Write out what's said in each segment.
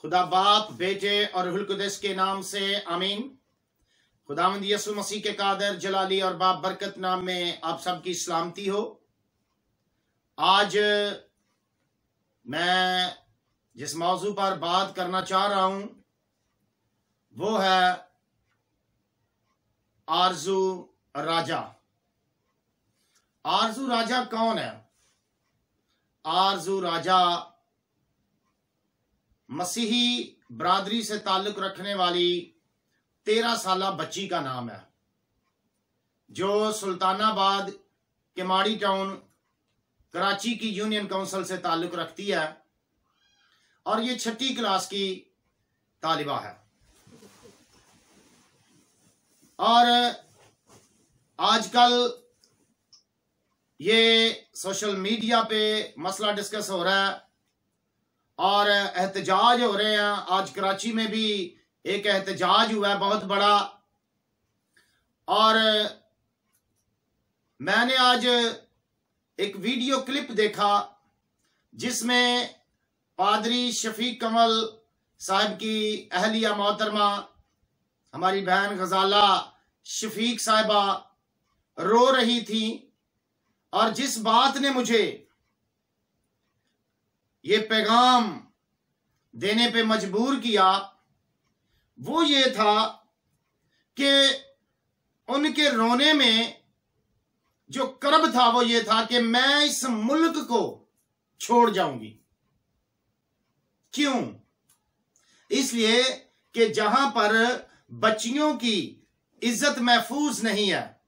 खुदा बाप, बेटे और रूहुल कुद्दस के नाम से आमीन। खुदावंद यीशु मसीह के कादर जलाली और बाप बरकत नाम में आप सबकी सलामती हो। आज मैं जिस मौजू पर बात करना चाह रहा हूं वो है आरजू राजा। आरजू राजा कौन है? आरजू राजा मसीही बरादरी से ताल्लुक रखने वाली 13 साला बच्ची का नाम है, जो सुल्तानाबाद केमाड़ी टाउन कराची की यूनियन काउंसिल से ताल्लुक रखती है और ये 6ठी क्लास की तालिबा है। और आजकल ये सोशल मीडिया पे मसला डिस्कस हो रहा है और एहतजाज हो रहे हैं। आज कराची में भी एक एहतजाज हुआ है बहुत बड़ा। और मैंने आज एक वीडियो क्लिप देखा जिसमें पादरी शफीक कमल साहब की अहलिया मोहतरमा हमारी बहन गजाला शफीक साहिबा रो रही थी, और जिस बात ने मुझे ये पैगाम देने पे मजबूर किया वो ये था कि उनके रोने में जो कर्ब था वो ये था कि मैं इस मुल्क को छोड़ जाऊंगी। क्यों? इसलिए कि जहां पर बच्चियों की इज्जत महफूज नहीं है,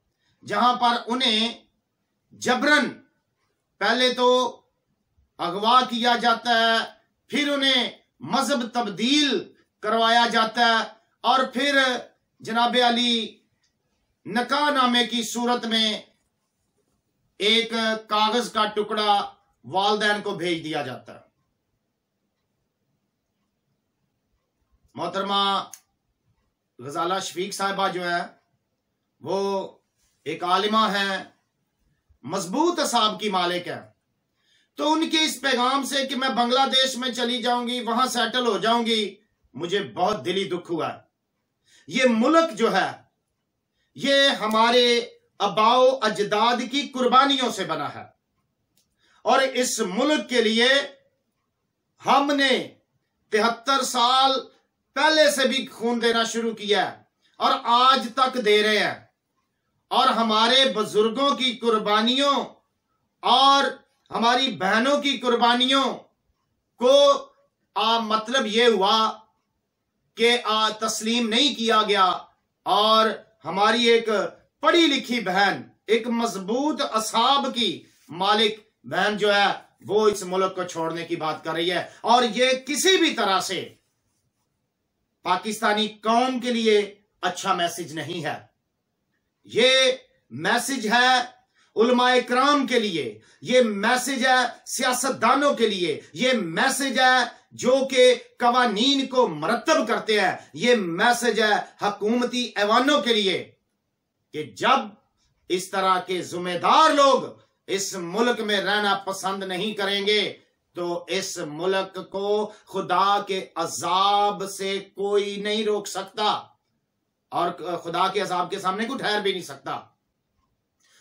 जहां पर उन्हें जबरन पहले तो अगवा किया जाता है, फिर उन्हें मजहब तब्दील करवाया जाता है, और फिर जनाब अली नकाहनामे की सूरत में एक कागज का टुकड़ा वालदैन को भेज दिया जाता है। मोहतरमा गजाला शफीक साहिबा जो है वो एक आलिमा है, मजबूत असाब की मालिक है। तो उनके इस पैगाम से कि मैं बांग्लादेश में चली जाऊंगी, वहां सेटल हो जाऊंगी, मुझे बहुत दिली दुख हुआ। ये मुल्क जो है ये हमारे अबाओ अजदाद की कुर्बानियों से बना है, और इस मुल्क के लिए हमने 73 साल पहले से भी खून देना शुरू किया है और आज तक दे रहे हैं। और हमारे बुजुर्गों की कुर्बानियों और हमारी बहनों की कुर्बानियों को मतलब ये हुआ कि तस्लीम नहीं किया गया, और हमारी एक पढ़ी लिखी बहन, एक मजबूत असाब की मालिक बहन जो है वो इस मुल्क को छोड़ने की बात कर रही है। और ये किसी भी तरह से पाकिस्तानी कौम के लिए अच्छा मैसेज नहीं है। ये मैसेज है उलमाए किराम के लिए, ये मैसेज है सियासतदानों के लिए, ये मैसेज है जो कि कवानीन को मरतब करते हैं, ये मैसेज है हकूमती ऐवानों के लिए कि जब इस तरह के जिम्मेदार लोग इस मुल्क में रहना पसंद नहीं करेंगे तो इस मुल्क को खुदा के अजाब से कोई नहीं रोक सकता, और खुदा के अजाब के सामने कोई ठहर भी नहीं सकता।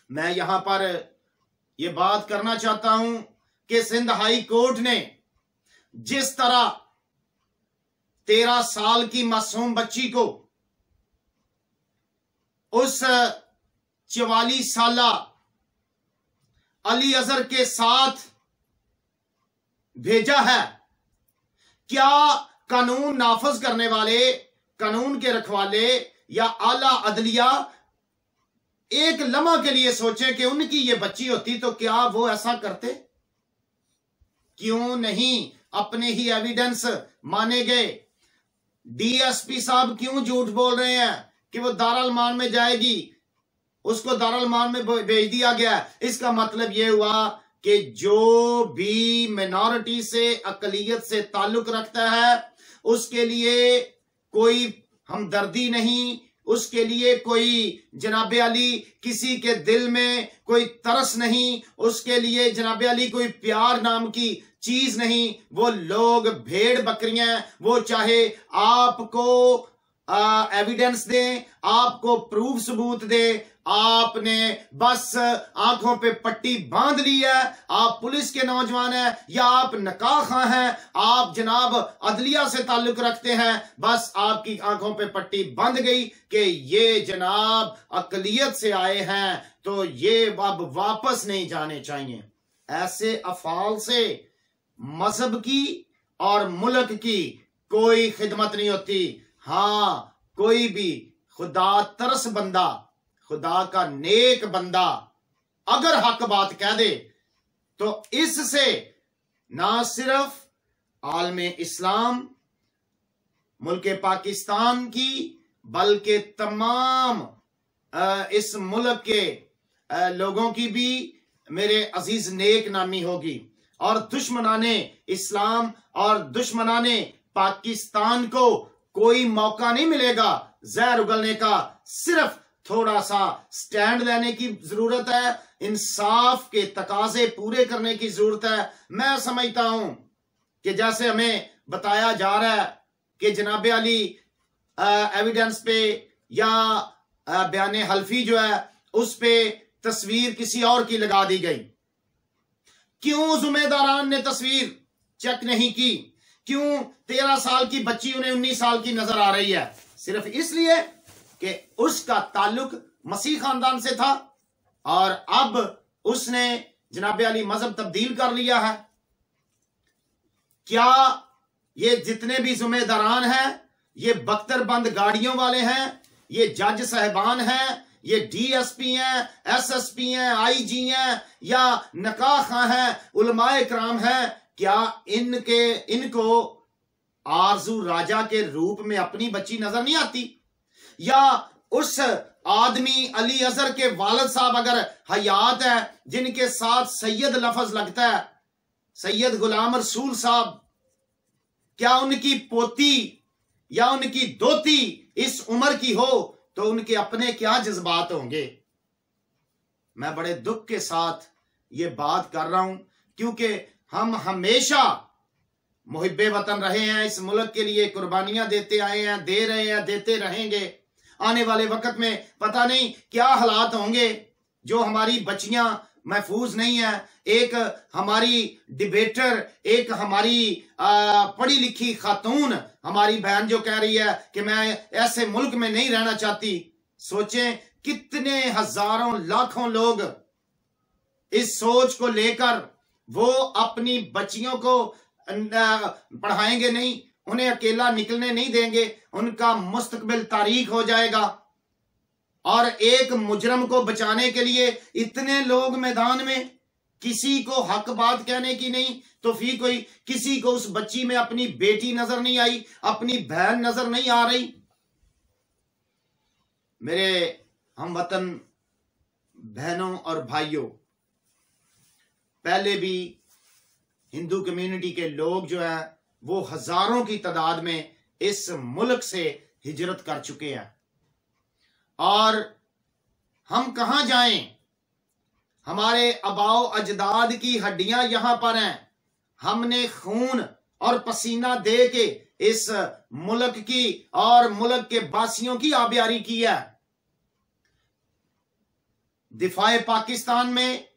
मैं यहां पर यह बात करना चाहता हूं कि सिंध हाई कोर्ट ने जिस तरह 13 साल की मासूम बच्ची को उस 44 साला अली अजहर के साथ भेजा है, क्या कानून नाफज करने वाले, कानून के रखवाले या आला अदलिया एक लम्हा के लिए सोचे कि उनकी ये बच्ची होती तो क्या वो ऐसा करते? क्यों नहीं अपने ही एविडेंस माने गए? डीएसपी साहब क्यों झूठ बोल रहे हैं कि वो दारुल-मान में जाएगी, उसको दारुल-मान में भेज दिया गया? इसका मतलब ये हुआ कि जो भी मिनॉरिटी से, अकलियत से ताल्लुक रखता है उसके लिए कोई हमदर्दी नहीं, उसके लिए कोई जनाबे अली किसी के दिल में कोई तरस नहीं, उसके लिए जनाबे अली कोई प्यार नाम की चीज नहीं, वो लोग भेड़ बकरियां, वो चाहे आपको एविडेंस दें, आपको प्रूफ सबूत दे, आपने बस आंखों पे पट्टी बांध ली है, आप पुलिस के नौजवान हैं या आप नकाह खां हैं, आप जनाब अदलिया से ताल्लुक रखते हैं, बस आपकी आंखों पे पट्टी बंध गई कि ये जनाब अकलियत से आए हैं तो ये अब वापस नहीं जाने चाहिए। ऐसे अफाल से मजहब की और मुल्क की कोई खिदमत नहीं होती। हाँ, कोई भी खुदा तरस बंदा, खुदा का नेक बंदा अगर हक बात कह दे तो इससे ना सिर्फ आलमे इस्लाम मुल्क पाकिस्तान की बल्कि तमाम इस मुल्क के लोगों की भी मेरे अजीज नेक नामी होगी। और दुश्मनाने इस्लाम और दुश्मनाने पाकिस्तान को कोई मौका नहीं मिलेगा जहर उगलने का। सिर्फ थोड़ा सा स्टैंड लेने की जरूरत है, इंसाफ के तकाजे पूरे करने की जरूरत है। मैं समझता हूं कि जैसे हमें बताया जा रहा है कि जनाब अली एविडेंस पे या बयान हल्फी जो है उस पे तस्वीर किसी और की लगा दी गई। क्यों जुम्मेदारान ने तस्वीर चेक नहीं की? क्यों 13 साल की बच्ची उन्हें 19 साल की नजर आ रही है? सिर्फ इसलिए कि उसका ताल्लुक मसीह खानदान से था और अब उसने जनाब अली मजहब तब्दील कर लिया है। क्या ये जितने भी जुम्मेदारान हैं, ये बख्तरबंद गाड़ियों वाले हैं, ये जज साहबान हैं, ये डीएसपी हैं, एसएसपी हैं, आईजी हैं या नकाह खां हैं, उलमाए कराम हैं, क्या इनको आरजू राजा के रूप में अपनी बच्ची नजर नहीं आती? या उस आदमी अली अजहर के वालिद साहब अगर हयात है, जिनके साथ सैयद लफ्ज लगता है, सैयद गुलाम रसूल साहब, क्या उनकी पोती या उनकी दोती इस उम्र की हो तो उनके अपने क्या जज्बात होंगे? मैं बड़े दुख के साथ ये बात कर रहा हूं क्योंकि हम हमेशा मुहिब्बे वतन रहे हैं, इस मुल्क के लिए कुर्बानियां देते आए हैं, दे रहे हैं, देते रहेंगे। आने वाले वक्त में पता नहीं क्या हालात होंगे, जो हमारी बच्चियां महफूज नहीं है। एक हमारी डिबेटर, एक हमारी पढ़ी लिखी खातून, हमारी बहन जो कह रही है कि मैं ऐसे मुल्क में नहीं रहना चाहती। सोचें कितने हजारों लाखों लोग इस सोच को लेकर वो अपनी बच्चियों को पढ़ाएंगे नहीं, उन्हें अकेला निकलने नहीं देंगे, उनका मुस्तकबिल तारीख हो जाएगा। और एक मुजरम को बचाने के लिए इतने लोग मैदान में, किसी को हक बात कहने की नहीं तो फिर कोई, किसी को उस बच्ची में अपनी बेटी नजर नहीं आई, अपनी बहन नजर नहीं आ रही। मेरे हमवतन बहनों और भाइयों, पहले भी हिंदू कम्युनिटी के लोग जो है वो हजारों की तादाद में इस मुल्क से हिजरत कर चुके हैं। और हम कहां जाएं? हमारे अबाओ अजदाद की हड्डियां यहां पर हैं। हमने खून और पसीना दे के इस मुल्क की और मुल्क के बासियों की आबियारी की है। दिफाए पाकिस्तान में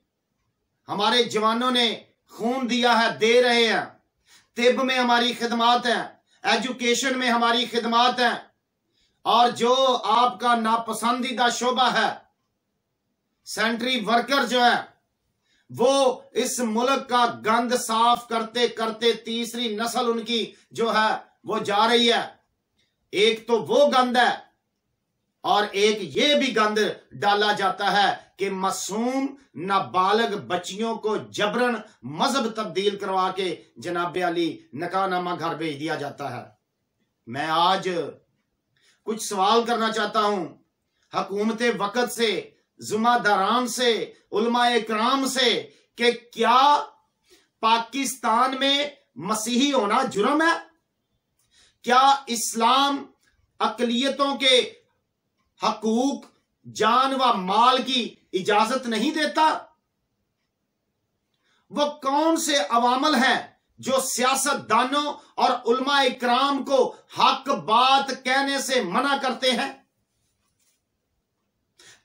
हमारे जवानों ने खून दिया है, दे रहे हैं। तिब में हमारी खिदमात है, एजुकेशन में हमारी खिदमात है। और जो आपका नापसंदीदा शोबा है, सेंट्री वर्कर जो है, वो इस मुल्क का गंद साफ करते करते तीसरी नस्ल उनकी जो है वो जा रही है। एक तो वो गंद है और एक ये भी गंद डाला जाता है कि मासूम नाबालग बच्चियों को जबरन मजहब तब्दील करवा के जनाब अली नकानामा घर भेज दिया जाता है। मैं आज कुछ सवाल करना चाहता हूं हुकूमत वक्त से, जुम्मेदारान से, उलमाए कराम से कि क्या पाकिस्तान में मसीही होना जुर्म है? क्या इस्लाम अकलियतों के हकूक, जान व माल की इजाजत नहीं देता? वो कौन से अवामल हैं जो सियासतदानों और उलमा इकराम को हक बात कहने से मना करते हैं?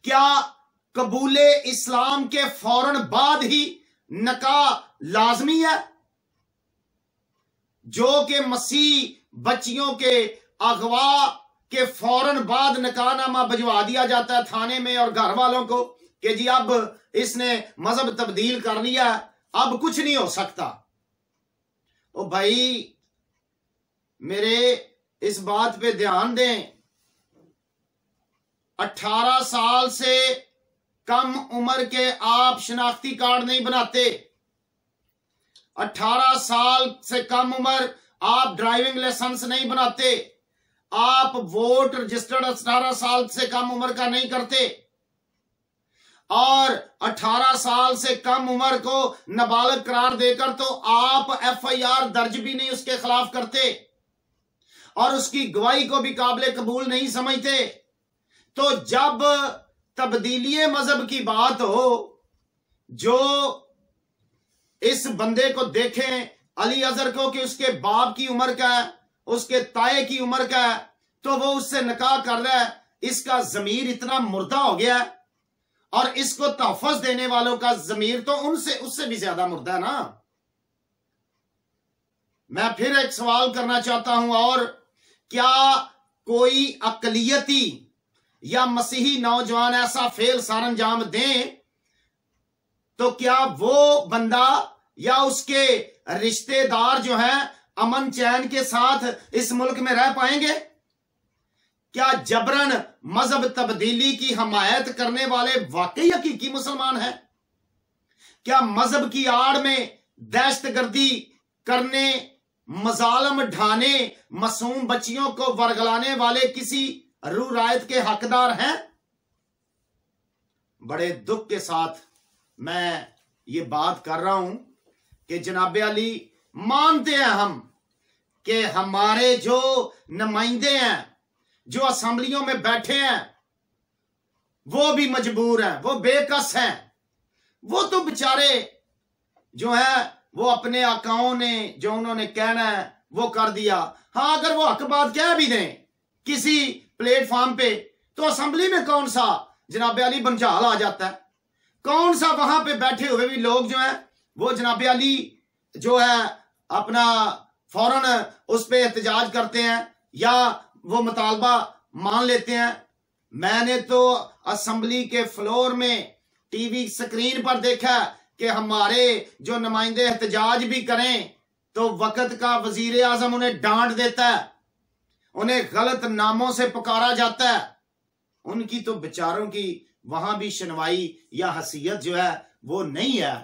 क्या कबूले इस्लाम के फौरन बाद ही निकाह लाजमी है? जो कि मसीह बच्चियों के अगवा के फौरन बाद निकाहनामा भिजवा दिया जाता है थाने में और घर वालों को कि जी अब इसने मजहब तब्दील कर लिया, अब कुछ नहीं हो सकता। ओ भाई, मेरे इस बात पे ध्यान दें, 18 साल से कम उम्र के आप शनाख्ती कार्ड नहीं बनाते। 18 साल से कम उम्र आप ड्राइविंग लाइसेंस नहीं बनाते। आप वोट रजिस्टर्ड 18 साल से कम उम्र का नहीं करते और 18 साल से कम उम्र को नाबालिग करार देकर तो आप FIR दर्ज भी नहीं उसके खिलाफ करते और उसकी गवाही को भी काबिल कबूल नहीं समझते। तो जब तब्दीली मजहब की बात हो, जो इस बंदे को देखें अली अजहर को कि उसके बाप की उम्र का है, उसके ताए की उम्र का है, तो वो उससे निकाह कर रहा है, इसका जमीर इतना मुर्दा हो गया है और इसको तहफ़्फ़ुज़ देने वालों का जमीर तो उससे भी ज्यादा मुर्दा है ना। मैं फिर एक सवाल करना चाहता हूं, और क्या कोई अकलियती या मसीही नौजवान ऐसा फेल सरंजाम दें तो क्या वो बंदा या उसके रिश्तेदार जो हैं अमन चैन के साथ इस मुल्क में रह पाएंगे? क्या जबरन मजहब तब्दीली की हमायत करने वाले वाकई हकीकी मुसलमान हैं? क्या मजहब की आड़ में दहशतगर्दी करने, मजालम ढाने, मासूम बच्चियों को वर्गलाने वाले किसी रू रायत के हकदार हैं? बड़े दुख के साथ मैं ये बात कर रहा हूं कि जनाब अली, मानते हैं हम कि हमारे जो नुमाइंदे हैं, जो असेंबलियों में बैठे हैं, वो भी मजबूर हैं, वो बेकस हैं। वो तो बेचारे जो है वो अपने आकाओं ने जो उन्होंने कहना है वो कर दिया। हाँ, अगर वो हक बात कह भी दें किसी प्लेटफॉर्म पे, तो असेंबली में कौन सा जनाब अली बंजाल आ जाता है? कौन सा वहां पे बैठे हुए भी लोग जो है वो जनाब अली जो है अपना फौरन उस पे एहतजाज करते हैं या वो मुतालबा मान लेते हैं? मैंने तो असेंबली के फ्लोर में टीवी स्क्रीन पर देखा कि हमारे जो नुमाइंदे एहतजाज भी करें तो वक्त का वजीर आजम उन्हें डांट देता है, उन्हें गलत नामों से पुकारा जाता है। उनकी तो बेचारों की वहां भी सुनवाई या हसीयत जो है वो नहीं है,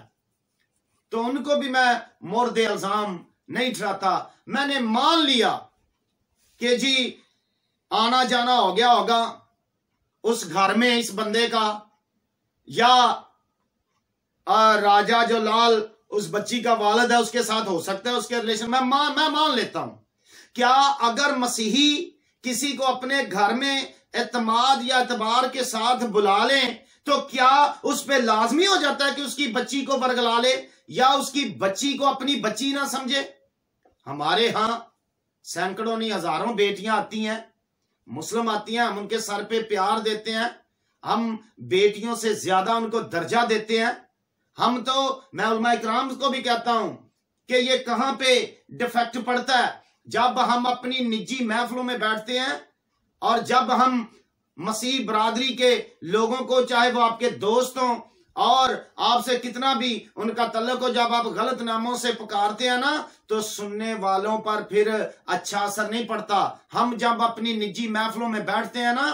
तो उनको भी मैं मुर्द इल्जाम नहीं ठहराता। मैंने मान लिया कि जी आना जाना हो गया होगा उस घर में इस बंदे का, या राजा जो लाल उस बच्ची का वालिद है उसके साथ हो सकता है उसके रिलेशन में, मैं मान लेता हूं। क्या अगर मसीही किसी को अपने घर में एतमाद या एतबार के साथ बुला लें तो क्या उस पे लाजमी हो जाता है कि उसकी बच्ची को वर्गला ले या उसकी बच्ची को अपनी बच्ची ना समझे? हमारे यहां सैकड़ों नहीं हजारों बेटियां आती हैं, मुस्लिम आती हैं, हम उनके सर पे प्यार देते हैं, हम बेटियों से ज्यादा उनको दर्जा देते हैं। हम तो, मैं उलमा इकराम को भी कहता हूं कि ये कहां पे डिफेक्ट पड़ता है, जब हम अपनी निजी महफिलों में बैठते हैं और जब हम मसीह बरादरी के लोगों को, चाहे वो आपके दोस्त हों और आपसे कितना भी उनका तल्लुक हो, जब आप गलत नामों से पुकारते हैं ना तो सुनने वालों पर फिर अच्छा असर नहीं पड़ता। हम जब अपनी निजी महफिलों में बैठते हैं ना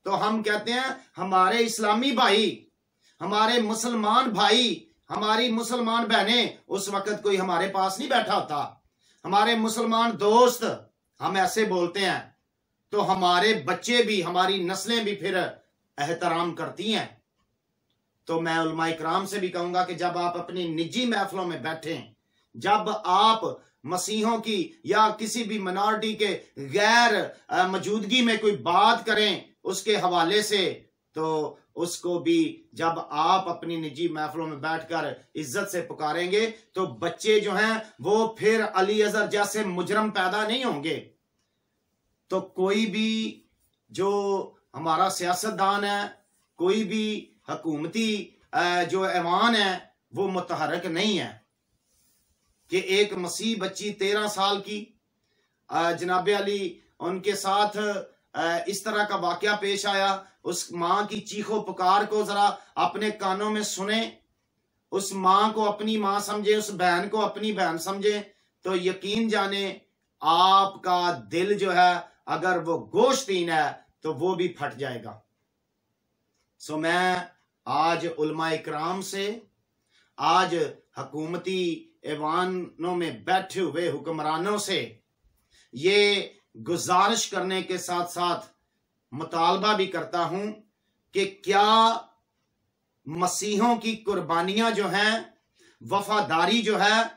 तो हम कहते हैं हमारे इस्लामी भाई, हमारे मुसलमान भाई, हमारी मुसलमान बहनें, उस वक्त कोई हमारे पास नहीं बैठा होता, हमारे मुसलमान दोस्त, हम ऐसे बोलते हैं तो हमारे बच्चे भी, हमारी नस्लें भी फिर एहतराम करती हैं। तो मैं उलमा इकराम से भी कहूंगा कि जब आप अपनी निजी महफिलों में बैठें, जब आप मसीहों की या किसी भी मिनॉरिटी के गैर मौजूदगी में कोई बात करें उसके हवाले से, तो उसको भी जब आप अपनी निजी महफिलों में बैठकर इज्जत से पुकारेंगे तो बच्चे जो हैं वो फिर अली अजहर जैसे मुजरम पैदा नहीं होंगे। तो कोई भी जो हमारा सियासतदान है, कोई भी हुकूमती जो ऐवान है, वो मुतहरक नहीं है कि एक मसीह बच्ची 13 साल की जनाब अली उनके साथ इस तरह का वाकया पेश आया। उस माँ की चीखो पुकार को जरा अपने कानों में सुने, उस माँ को अपनी माँ समझे, उस बहन को अपनी बहन समझे, तो यकीन जाने आपका दिल जो है अगर वो गोश्तीन है तो वो भी फट जाएगा। सो मैं आज उलमा इकराम से, आज हुकूमती ऐवानों में बैठे हुए हुक्मरानों से ये गुजारिश करने के साथ साथ मुतालबा भी करता हूं कि क्या मसीहों की कुर्बानियां जो हैं, वफादारी जो है,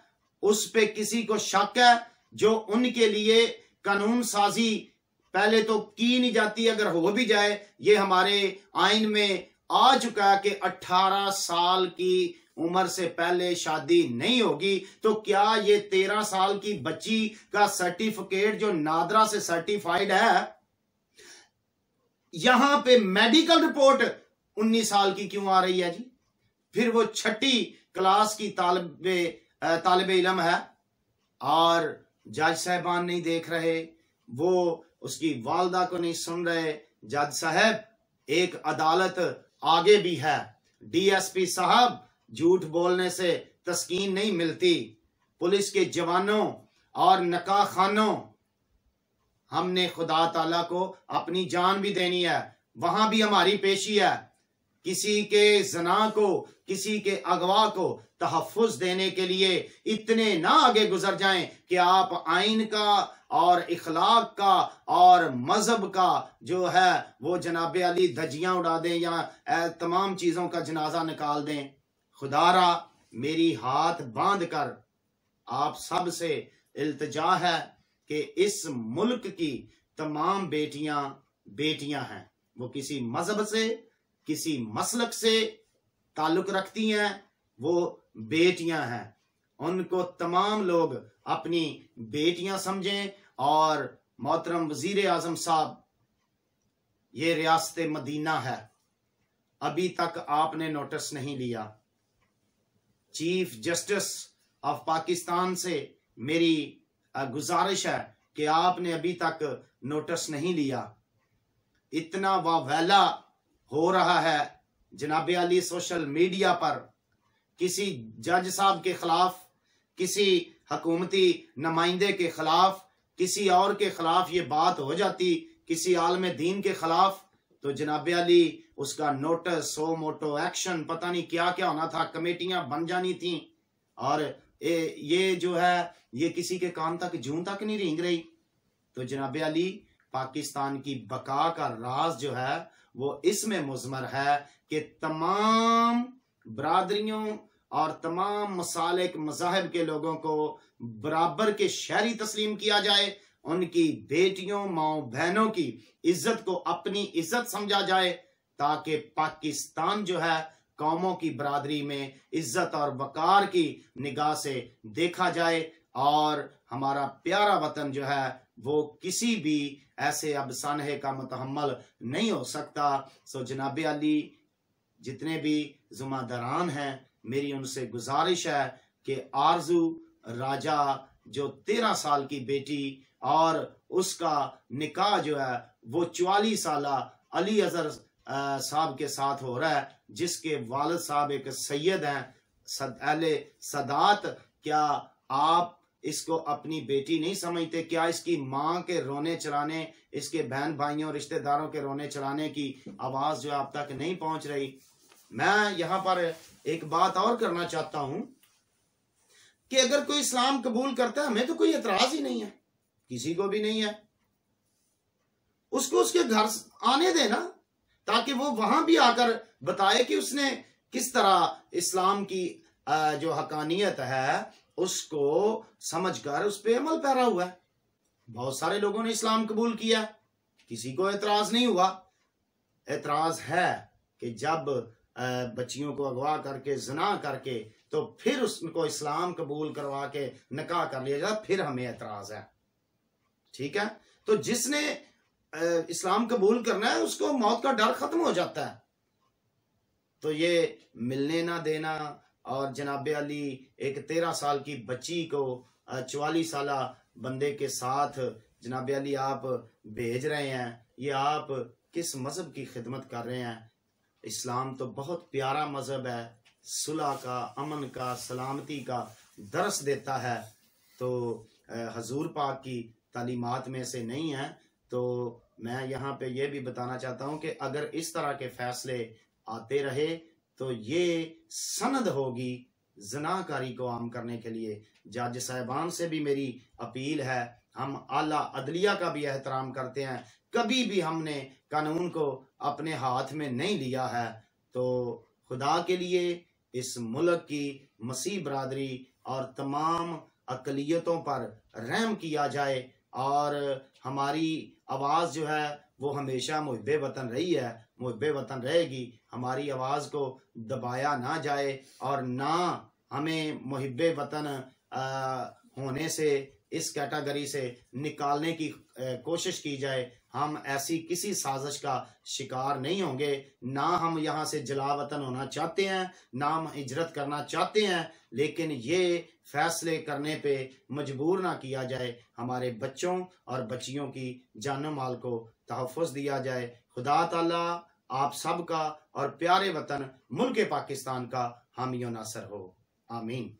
उस पे किसी को शक है? जो उनके लिए कानून साजी पहले तो की नहीं जाती, अगर हो भी जाए, ये हमारे आइन में आ चुका है कि 18 साल की उम्र से पहले शादी नहीं होगी। तो क्या ये 13 साल की बच्ची का सर्टिफिकेट जो नादरा से सर्टिफाइड है, यहां पे मेडिकल रिपोर्ट 19 साल की क्यों आ रही है जी? फिर वो 6ठी क्लास की तालिबे इल्म है और जज साहबान नहीं देख रहे, वो उसकी वालदा को नहीं सुन रहे। जज साहब, एक अदालत आगे भी है। डीएसपी साहब, झूठ बोलने से तस्कीन नहीं मिलती। पुलिस के जवानों और नकाह खानों, हमने खुदा ताला को अपनी जान भी देनी है, वहां भी हमारी पेशी है। किसी के जना को, किसी के अगवा को तहफ़्फ़ुज़ देने के लिए इतने ना आगे गुजर जाएं कि आप आइन का और इखलाक का और मजहब का जो है वो जनाब अली धज्जियां उड़ा दें या तमाम चीजों का जनाजा निकाल दें। खुदारा मेरी हाथ बांध कर आप सब से इल्तिजा है कि इस मुल्क की तमाम बेटियां हैं, वो किसी मजहब से, किसी मसलक से ताल्लुक रखती हैं, वो बेटियां हैं। उनको तमाम लोग अपनी बेटियां समझें। और मोहतरम वजीर आजम साहब, ये रियासत मदीना है, अभी तक आपने नोटिस नहीं लिया। चीफ जस्टिस ऑफ पाकिस्तान से मेरी गुजारिश है कि आपने अभी तक नोटिस नहीं लिया। इतना वावैला हो रहा है जनाब अली सोशल मीडिया पर, किसी जज साहब के खिलाफ, किसी हुकूमती नुमाइंदे के खिलाफ, किसी और के खिलाफ ये बात हो जाती, किसी आलम दीन के खिलाफ, तो जनाब अली उसका नोटिस, सो मोटो एक्शन, पता नहीं क्या क्या होना था, कमेटियां बन जानी थी। और ये जो है ये किसी के कान तक, जूं तक नहीं रेंग रही। तो जनाब अली, पाकिस्तान की बका का राज जो है वो इसमें मुज़मर है कि तमाम बरादरियों और तमाम मसालिक मज़ाहिब के लोगों को बराबर के शहरी तस्लीम किया जाए, उनकी बेटियों, माओ बहनों की इज्जत को अपनी इज्जत समझा जाए, ताकि पाकिस्तान जो है कौमों की बरादरी में इज्जत और वकार की निगाह से देखा जाए और हमारा प्यारा वतन जो है वो किसी भी ऐसे अफसाने का मुतहम्मल नहीं हो सकता। सो जनाब अली, जितने भी जुम्मेदारान हैं, मेरी उनसे गुजारिश है कि आरजू राजा जो 13 साल की बेटी और उसका निकाह जो है वो 44 साल अली अजहर साहब के साथ हो रहा है, जिसके वालिद साहब एक सैयद हैं, अहले सदात, क्या आप इसको अपनी बेटी नहीं समझते? क्या इसकी माँ के रोने चलाने, इसके बहन भाइयों रिश्तेदारों के रोने चलाने की आवाज जो आप तक नहीं पहुंच रही? मैं यहाँ पर एक बात और करना चाहता हूं कि अगर कोई इस्लाम कबूल करता है, हमें तो कोई एतराज ही नहीं है, किसी को भी नहीं है, उसको उसके घर आने देना, ताकि वो वहां भी आकर बताए कि उसने किस तरह इस्लाम की जो हकानियत है उसको समझकर उस पर अमल पैरा हुआ है। बहुत सारे लोगों ने इस्लाम कबूल किया, किसी को एतराज नहीं हुआ। एतराज है कि जब बच्चियों को अगवा करके जना करके तो फिर उसको इस्लाम कबूल करवा के निकाह कर लिया जाए, फिर हमें एतराज है। ठीक है, तो जिसने इस्लाम कबूल करना है उसको मौत का डर खत्म हो जाता है। तो ये मिलने ना देना और जनाब अली एक 13 साल की बच्ची को 44 साल बंदे के साथ जनाब अली आप भेज रहे हैं, ये आप किस मजहब की खिदमत कर रहे हैं? इस्लाम तो बहुत प्यारा मजहब है, सुलह का, अमन का, सलामती का दर्स देता है। तो हजूर पाक की तालीमात में से नहीं है। तो मैं यहाँ पे ये भी बताना चाहता हूँ कि अगर इस तरह के फैसले आते रहे तो ये सनद होगी जनाकारी को आम करने के लिए। जज साहिबान से भी मेरी अपील है, हम आला अदलिया का भी एहतराम करते हैं, कभी भी हमने कानून को अपने हाथ में नहीं लिया है। तो खुदा के लिए इस मुल्क की मसीह बरादरी और तमाम अकलियतों पर रहम किया जाए और हमारी आवाज़ जो है वो हमेशा मुहिब्बे वतन रही है, मुहिब्बे वतन रहेगी। हमारी आवाज़ को दबाया ना जाए और ना हमें मुहिब्बे वतन होने से इस कैटेगरी से निकालने की कोशिश की जाए। हम ऐसी किसी साजिश का शिकार नहीं होंगे, ना हम यहाँ से जला वतन होना चाहते हैं, ना हम हिजरत करना चाहते हैं, लेकिन ये फैसले करने पे मजबूर ना किया जाए। हमारे बच्चों और बच्चियों की जान माल को तहफ़्फ़ुज़ दिया जाए। खुदा ताला आप सब का और प्यारे वतन मुल्क पाकिस्तान का हामी नासर हो। आमीन।